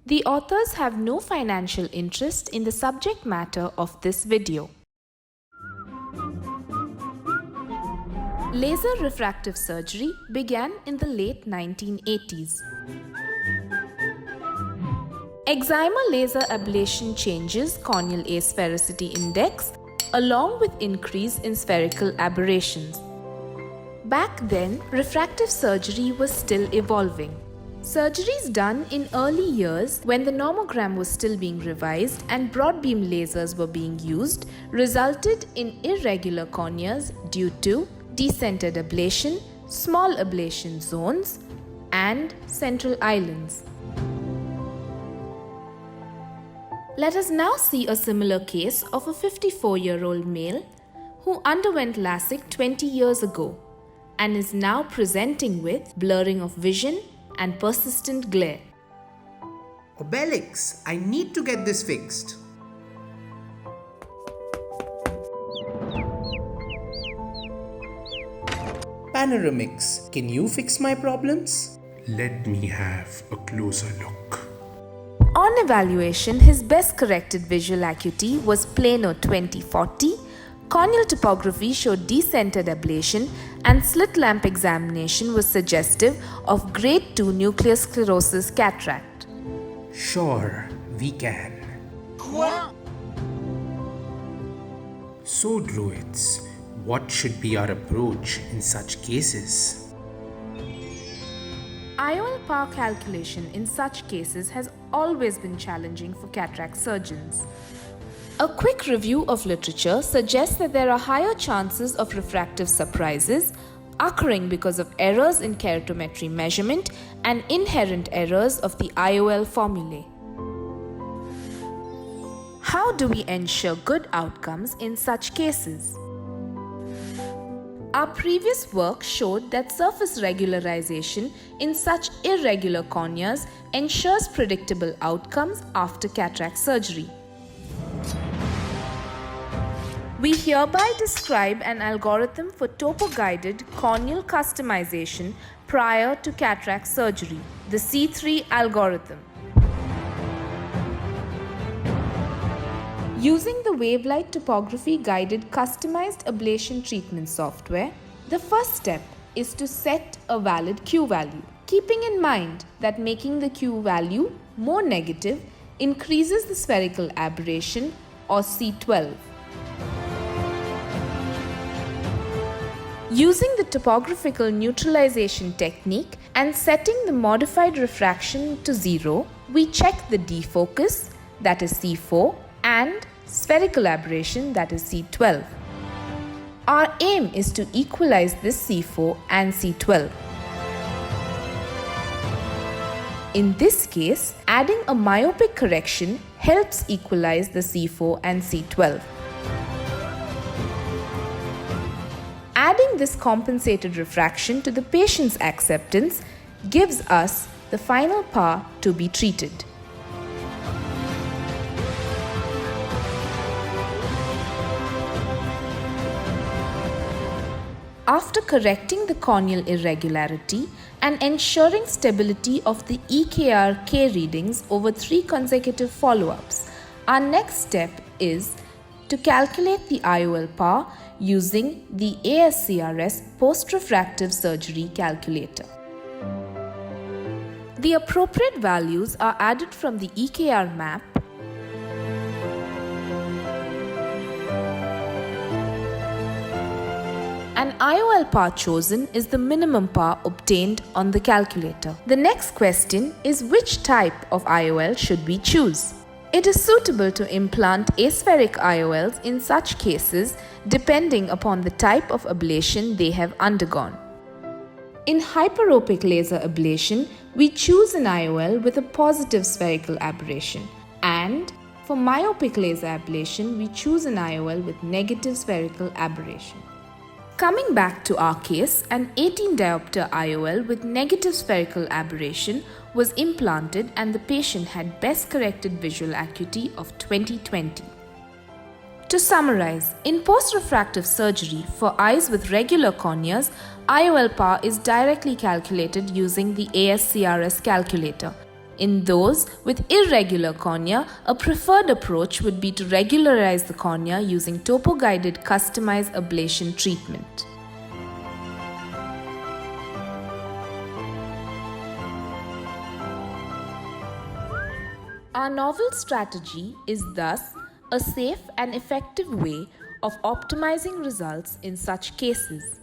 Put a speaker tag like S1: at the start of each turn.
S1: The authors have no financial interest in the subject matter of this video. Laser refractive surgery began in the late 1980s. Excimer laser ablation changes corneal asphericity index along with increase in spherical aberrations. Back then, refractive surgery was still evolving. Surgeries done in early years when the nomogram was still being revised and broad beam lasers were being used resulted in irregular corneas due to decentered ablation, small ablation zones, and central islands. Let us now see a similar case of a 54-year-old male who underwent LASIK 20 years ago and is now presenting with blurring of vision and persistent glare.
S2: Obelix, I need to get this fixed. Panoramix, can you fix my problems?
S3: Let me have a closer look.
S1: On evaluation, his best corrected visual acuity was Plano 2040, corneal topography showed decentered ablation, and slit lamp examination was suggestive of grade 2 nuclear sclerosis cataract.
S2: Sure, we can. So, Druids, what should be our approach in such cases?
S1: IOL power calculation in such cases has always been challenging for cataract surgeons. A quick review of literature suggests that there are higher chances of refractive surprises occurring because of errors in keratometry measurement and inherent errors of the IOL formulae. How do we ensure good outcomes in such cases? Our previous work showed that surface regularization in such irregular corneas ensures predictable outcomes after cataract surgery. We hereby describe an algorithm for topo-guided corneal customization prior to cataract surgery, the C3 algorithm. Using the Wavelight topography guided customized ablation treatment software, the first step is to set a valid Q value, keeping in mind that making the Q value more negative increases the spherical aberration or C12. Using the topographical neutralization technique and setting the modified refraction to 0, we check the defocus, that is C4, and spherical aberration, that is C12. Our aim is to equalize this C4 and C12. In this case, adding a myopic correction helps equalize the C4 and C12. Adding this compensated refraction to the patient's acceptance gives us the final power to be treated. After correcting the corneal irregularity and ensuring stability of the EKR-K readings over 3 consecutive follow-ups, our next step is to calculate the IOL power using the ASCRS post-refractive surgery calculator. The appropriate values are added from the EKR map and IOL power chosen is the minimum power obtained on the calculator. The next question is which type of IOL should we choose? It is suitable to implant aspheric IOLs in such cases depending upon the type of ablation they have undergone. In hyperopic laser ablation, we choose an IOL with a positive spherical aberration, and for myopic laser ablation, we choose an IOL with negative spherical aberration. Coming back to our case, an 18 diopter IOL with negative spherical aberration was implanted and the patient had best corrected visual acuity of 20/20. To summarize, in post-refractive surgery for eyes with regular corneas, IOL power is directly calculated using the ASCRS calculator. In those with irregular cornea, a preferred approach would be to regularize the cornea using topo-guided customized ablation treatment. Our novel strategy is thus a safe and effective way of optimizing results in such cases.